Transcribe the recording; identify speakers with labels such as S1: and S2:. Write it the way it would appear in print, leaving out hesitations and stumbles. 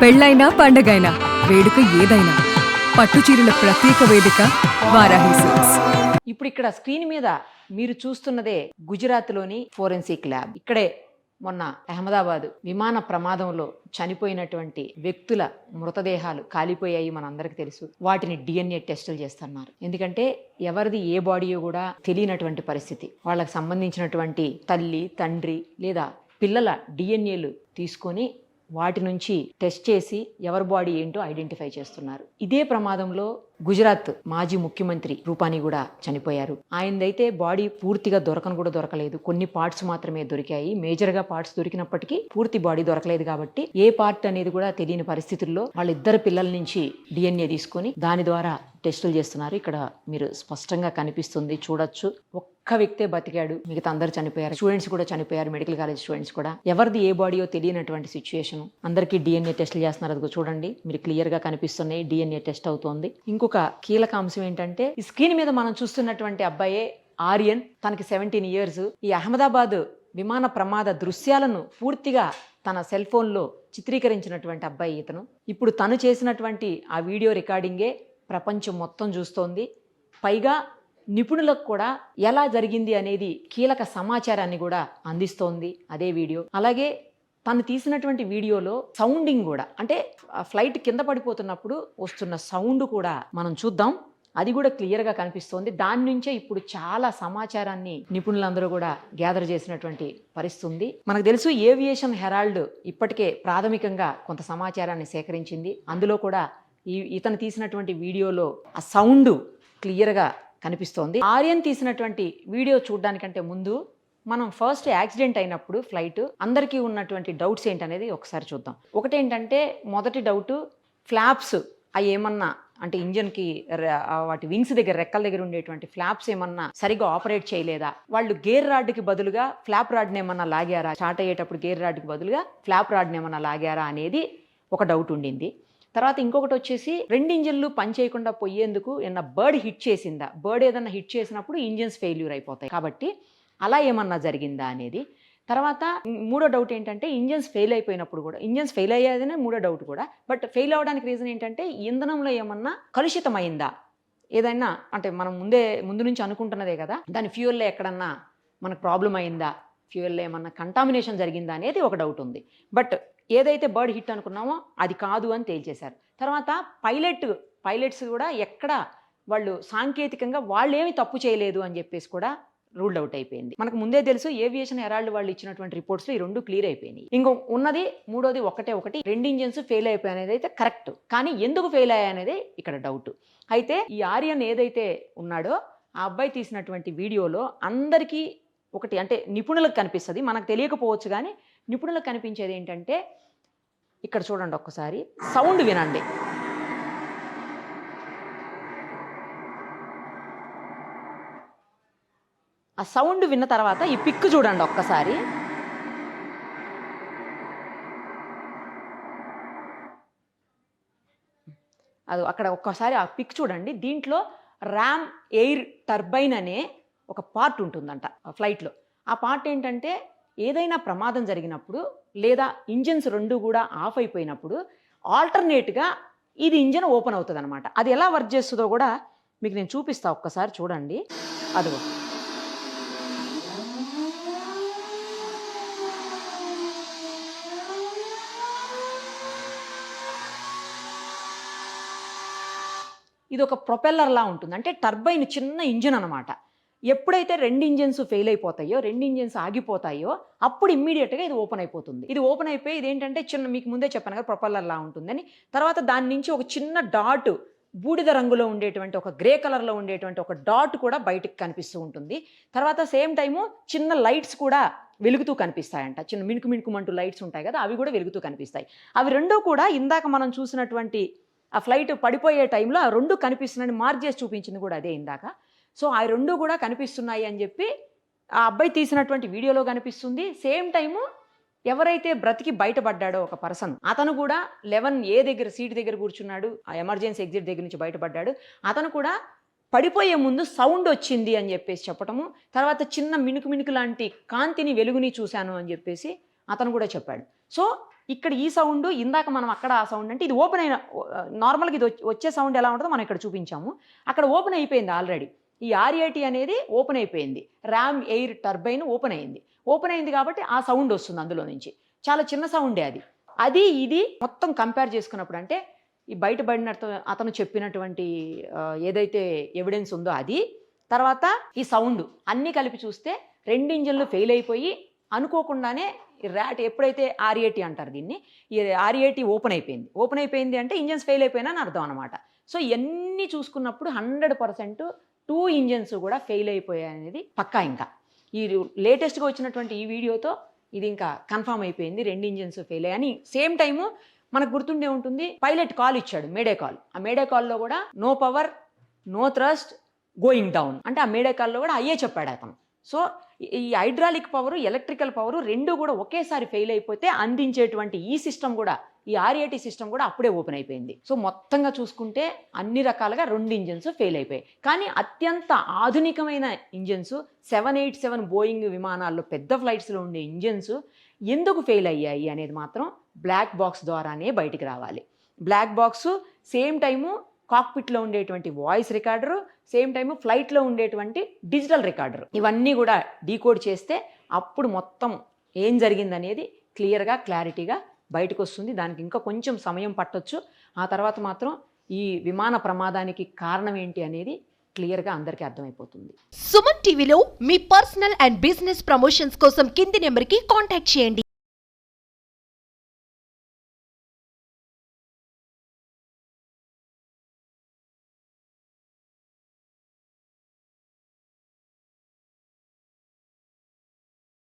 S1: పెళ్ళైనా పండగైనా వేడుక ఏదైనా పట్టుచీరల ప్రత్యేక వేదిక వారాహి సిల్క్స్.
S2: ఇప్పుడు ఇక్కడ స్క్రీన్ మీద మీరు చూస్తున్నదే గుజరాత్లోని ఫోరెన్సిక్ ల్యాబ్. ఇక్కడే మొన్న అహ్మదాబాద్ విమాన ప్రమాదంలో చనిపోయినటువంటి వ్యక్తుల మృతదేహాలు కాలిపోయాయి, మనందరికీ తెలుసు. వాటిని డిఎన్ఏ టెస్టులు చేస్తున్నారు. ఎందుకంటే ఎవరిది ఏ బాడీయో కూడా తెలియనటువంటి పరిస్థితి. వాళ్ళకి సంబంధించినటువంటి తల్లి, తండ్రి లేదా పిల్లల డిఎన్ఏలు తీసుకొని వాటి నుంచి టెస్ట్ చేసి ఎవరి బాడీ ఏంటో ఐడెంటిఫై చేస్తున్నారు. ఇదే ప్రమాదంలో గుజరాత్ మాజీ ముఖ్యమంత్రి రూపానీ కూడా చనిపోయారు. ఆయనదైతే బాడీ పూర్తిగా దొరకలేదు. కొన్ని పార్ట్స్ మాత్రమే దొరికాయి. మేజర్గా పార్ట్స్ దొరికినప్పటికీ పూర్తి బాడీ దొరకలేదు. కాబట్టి ఏ పార్ట్ అనేది కూడా తెలియని పరిస్థితుల్లో వాళ్ళిద్దరు పిల్లల నుంచి డిఎన్ఏ తీసుకొని దాని ద్వారా టెస్టులు చేస్తున్నారు. ఇక్కడ మీరు స్పష్టంగా కనిపిస్తుంది, చూడొచ్చు. ఒక్క వ్యక్తే బతికాడు, మిగతా అందరు చనిపోయారు. స్టూడెంట్స్ కూడా చనిపోయారు, మెడికల్ కాలేజ్ స్టూడెంట్స్ కూడా. ఎవరిది ఏ బాడీయో తెలియనటువంటి సిచ్యుయేషన్. అందరికీ డిఎన్ఏ టెస్టులు చేస్తున్నారు. అది చూడండి, మీరు క్లియర్ గా కనిపిస్తున్నాయి. డిఎన్ఏ టెస్ట్ అవుతోంది. ఇంకొక కీలక అంశం ఏంటంటే, ఈ స్క్రీన్ మీద మనం చూస్తున్నటువంటి అబ్బాయే ఆర్యన్. తనకి 17 years. ఈ అహ్మదాబాద్ విమాన ప్రమాద దృశ్యాలను పూర్తిగా తన సెల్ ఫోన్లో చిత్రీకరించినటువంటి అబ్బాయి ఇతను. ఇప్పుడు తను చేసినటువంటి ఆ వీడియో రికార్డింగే ప్రపంచం మొత్తం చూస్తోంది. పైగా నిపుణులకు కూడా ఎలా జరిగింది అనేది కీలక సమాచారాన్ని కూడా అందిస్తోంది అదే వీడియో. అలాగే తను తీసినటువంటి వీడియోలో సౌండింగ్ కూడా, అంటే ఫ్లైట్ కింద పడిపోతున్నప్పుడు వస్తున్న సౌండ్ కూడా మనం చూద్దాం. అది కూడా క్లియర్గా కనిపిస్తోంది. దాని నుంచే ఇప్పుడు చాలా సమాచారాన్ని నిపుణులందరూ కూడా గ్యాదర్ చేసినటువంటి పరిస్థితి ఉంది. మనకు తెలుసు, ఏవియేషన్ హెరాల్డ్ ఇప్పటికే ప్రాథమికంగా కొంత సమాచారాన్ని సేకరించింది. అందులో కూడా ఇతను తీసినటువంటి వీడియోలో ఆ సౌండ్ క్లియర్గా కనిపిస్తోంది. ఆర్యన్ తీసినటువంటి వీడియో చూడడానికంటే ముందు మనం ఫస్ట్ యాక్సిడెంట్ అయినప్పుడు ఫ్లైట్ అందరికీ ఉన్నటువంటి డౌట్స్ ఏంటనేది ఒకసారి చూద్దాం. ఒకటేంటంటే, మొదటి డౌట్, ఫ్లాప్స్ అవి ఏమన్నా, అంటే ఇంజన్కి వాటి వింగ్స్ దగ్గర, రెక్కల దగ్గర ఉండేటువంటి ఫ్లాప్స్ ఏమన్నా సరిగ్గా ఆపరేట్ చేయలేదా, వాళ్ళు గేర్ రాడ్కి బదులుగా ఫ్లాప్ రాడ్ని ఏమన్నా లాగారా, స్టార్ట్ అయ్యేటప్పుడు గేర్ రాడ్కి బదులుగా ఫ్లాప్ రాడ్ని ఏమన్నా లాగారా అనేది ఒక డౌట్ ఉండింది. తర్వాత ఇంకొకటి వచ్చేసి, 2 ఇంజన్లు పని చేయకుండా పోయేందుకు ఏమన్నా బర్డ్ హిట్ చేసిందా, బర్డ్ ఏదన్నా హిట్ చేసినప్పుడు ఇంజన్స్ ఫెయిల్యూర్ అయిపోతాయి, కాబట్టి అలా ఏమన్నా జరిగిందా అనేది. తర్వాత మూడో డౌట్ ఏంటంటే, ఇంజన్స్ ఫెయిల్ అయిపోయినప్పుడు కూడా, ఇంజన్స్ ఫెయిల్ అయ్యేదనే మూడో డౌట్ కూడా, బట్ ఫెయిల్ అవ్వడానికి రీజన్ ఏంటంటే, ఇంధనంలో ఏమన్నా కలుషితమైందా, ఏదైనా, అంటే మనం ముందు నుంచి అనుకుంటున్నదే కదా, దాని ఫ్యూయల్లో ఎక్కడన్నా మనకు ప్రాబ్లం అయిందా, ఫ్యూయల్లో ఏమన్నా కంటామినేషన్ జరిగిందా అనేది ఒక డౌట్ ఉంది. బట్ ఏదైతే బర్డ్ హిట్ అనుకున్నామో అది కాదు అని తేల్చేశారు. తర్వాత పైలట్స్ కూడా ఎక్కడ వాళ్ళు సాంకేతికంగా వాళ్ళు ఏమి తప్పు చేయలేదు అని చెప్పేసి కూడా రూల్డ్ అవుట్ అయిపోయింది. మనకు ముందే తెలుసు, ఏవియేషన్ హెరాల్డ్ వాళ్ళు ఇచ్చినటువంటి రిపోర్ట్స్లో ఈ 2 క్లియర్ అయిపోయినాయి. ఇంకో ఉన్నది మూడోది ఒకటి, 2 ఇంజన్స్ ఫెయిల్ అయిపోయాయి అనేది అయితే కరెక్ట్. కానీ ఎందుకు ఫెయిల్ అయ్యాయి అనేది ఇక్కడ డౌట్. అయితే ఈ ఆర్యన్ ఏదైతే ఉన్నాడో ఆ అబ్బాయి తీసినటువంటి వీడియోలో అందరికీ ఒకటి, అంటే నిపుణులకు కనిపిస్తుంది, మనకు తెలియకపోవచ్చు, కానీ నిపుణులకు కనిపించేది ఏంటంటే, ఇక్కడ చూడండి ఒక్కసారి, సౌండ్ వినండి. ఆ సౌండ్ విన్న తర్వాత ఈ పిక్ చూడండి ఒక్కసారి. అది అక్కడ ఒక్కసారి ఆ పిక్ చూడండి. దీంట్లో ర్యామ్ ఎయిర్ టర్బైన్ అనే ఒక పార్ట్ ఉంటుందంట ఫ్లైట్లో. ఆ పార్ట్ ఏంటంటే, ఏదైనా ప్రమాదం జరిగినప్పుడు లేదా ఇంజన్స్ 2 కూడా ఆఫ్ అయిపోయినప్పుడు ఆల్టర్నేట్గా ఇది ఇంజన్ ఓపెన్ అవుతుంది అనమాట. అది ఎలా వర్క్ చేస్తుందో కూడా మీకు నేను చూపిస్తా, ఒక్కసారి చూడండి. అదిగో ఇది ఒక ప్రొపెల్లర్లా ఉంటుంది, అంటే టర్బైన్, చిన్న ఇంజిన్ అనమాట. ఎప్పుడైతే 2 ఇంజన్స్ ఫెయిల్ అయిపోతాయో, 2 ఇంజన్స్ ఆగిపోతాయో, అప్పుడు ఇమ్మీడియట్గా ఇది ఓపెన్ అయిపోతుంది. ఇది ఓపెన్ అయిపోయి ఇదేంటంటే చిన్న, మీకు ముందే చెప్పాను కదా, ప్రొపెల్లర్లా ఉంటుందని. తర్వాత దాని నుంచి ఒక చిన్న డాట్, బూడిద రంగులో ఉండేటువంటి, ఒక గ్రే కలర్లో ఉండేటువంటి ఒక డాట్ కూడా బయటకు కనిపిస్తూ ఉంటుంది. తర్వాత సేమ్ టైము చిన్న లైట్స్ కూడా వెలుగుతూ కనిపిస్తాయంట. చిన్న మిణుకుమంటూ లైట్స్ ఉంటాయి కదా, అవి కూడా వెలుగుతూ కనిపిస్తాయి. అవి 2 కూడా ఇందాక మనం చూసినటువంటి ఆ ఫ్లైట్ పడిపోయే టైంలో ఆ 2 కనిపిస్తున్నాయని మార్క్ చేసి చూపించింది కూడా అదే ఇందాక. సో ఆ 2 కూడా కనిపిస్తున్నాయి అని చెప్పి ఆ అబ్బాయి తీసినటువంటి వీడియోలో కనిపిస్తుంది. సేమ్ టైము ఎవరైతే బ్రతికి బయటపడ్డాడో ఒక పర్సన్, అతను కూడా 11A దగ్గర సీట్ దగ్గర కూర్చున్నాడు, ఆ ఎమర్జెన్సీ ఎగ్జిట్ దగ్గర నుంచి బయటపడ్డాడు. అతను కూడా పడిపోయే ముందు సౌండ్ వచ్చింది అని చెప్పేసి చెప్పటము, తర్వాత చిన్న మిణుకు లాంటి కాంతిని, వెలుగుని చూశాను అని చెప్పేసి అతను కూడా చెప్పాడు. సో ఇక్కడ ఈ సౌండ్, ఇందాక మనం అక్కడ ఆ సౌండ్ అంటే ఇది ఓపెన్ అయిన, నార్మల్గా ఇది వచ్చే సౌండ్ ఎలా ఉంటుందో మనం ఇక్కడ చూపించాము. అక్కడ ఓపెన్ అయిపోయింది ఆల్రెడీ. ఈ RAT అనేది ఓపెన్ అయిపోయింది. ర్యామ్ ఎయిర్ టర్బైన్ ఓపెన్ అయింది. ఓపెన్ అయింది కాబట్టి ఆ సౌండ్ వస్తుంది అందులో నుంచి. చాలా చిన్న సౌండే అది. అది ఇది మొత్తం కంపేర్ చేసుకున్నప్పుడు అంటే ఈ బయటపడిన అతను చెప్పినటువంటి ఏదైతే ఎవిడెన్స్ ఉందో అది, తర్వాత ఈ సౌండ్ అన్నీ కలిపి చూస్తే 2 ఇంజన్లు ఫెయిల్ అయిపోయి అనుకోకుండానే ర్యాట్ ఎప్పుడైతే RAT అంటారు దీన్ని, ఈ RAT ఓపెన్ అయిపోయింది. ఓపెన్ అయిపోయింది అంటే ఇంజన్స్ ఫెయిల్ అయిపోయినా అని అర్థం అనమాట. సో ఇవన్నీ చూసుకున్నప్పుడు 100% 2 ఇంజన్స్ కూడా ఫెయిల్ అయిపోయాయి అనేది పక్కా. ఇంకా ఈ లేటెస్ట్గా వచ్చినటువంటి ఈ వీడియోతో ఇది ఇంకా కన్ఫామ్ అయిపోయింది, 2 ఇంజన్స్ ఫెయిల్ అయ్యాయని. సేమ్ టైము మనకు గుర్తుండే ఉంటుంది, పైలట్ కాల్ ఇచ్చాడు, మేడే కాల్. ఆ మేడే కాల్లో కూడా no power, no thrust, going down అంటే ఆ మేడే కాల్లో కూడా అయ్యే చెప్పాడు అతను. సో ఈ హైడ్రాలిక్ పవర్, ఎలక్ట్రికల్ పవర్ రెండు కూడా ఒకేసారి ఫెయిల్ అయిపోతే అందించేటువంటి ఈ సిస్టమ్ కూడా, ఈ RAT సిస్టమ్ కూడా అప్పుడే ఓపెన్ అయిపోయింది. సో మొత్తంగా చూసుకుంటే అన్ని రకాలుగా 2 ఇంజన్స్ ఫెయిల్ అయిపోయాయి. కానీ అత్యంత ఆధునికమైన ఇంజన్స్ 787 బోయింగ్ విమానాల్లో పెద్ద ఫ్లైట్స్లో ఉండే ఇంజన్స్ ఎందుకు ఫెయిల్ అయ్యాయి అనేది మాత్రం బ్లాక్ బాక్స్ ద్వారానే బయటికి రావాలి. బ్లాక్ బాక్స్, సేమ్ టైము కాక్పిట్లో ఉండేటువంటి వాయిస్ రికార్డరు, సేమ్ టైము ఫ్లైట్లో ఉండేటువంటి డిజిటల్ రికార్డర్, ఇవన్నీ కూడా డీకోడ్ చేస్తే అప్పుడు మొత్తం ఏం జరిగిందనేది క్లియర్గా, క్లారిటీగా బయటకు వస్తుంది. దానికి ఇంకా కొంచెం సమయం పట్టొచ్చు. ఆ తర్వాత మాత్రం ఈ విమాన ప్రమాదానికి కారణం ఏంటి అనేది క్లియర్గా అందరికీ అర్థమైపోతుంది.
S3: సుమన్ టీవీలో మీ పర్సనల్ అండ్ బిజినెస్ ప్రమోషన్స్ కోసం కింది నెంబర్కి కాంటాక్ట్ చేయండి.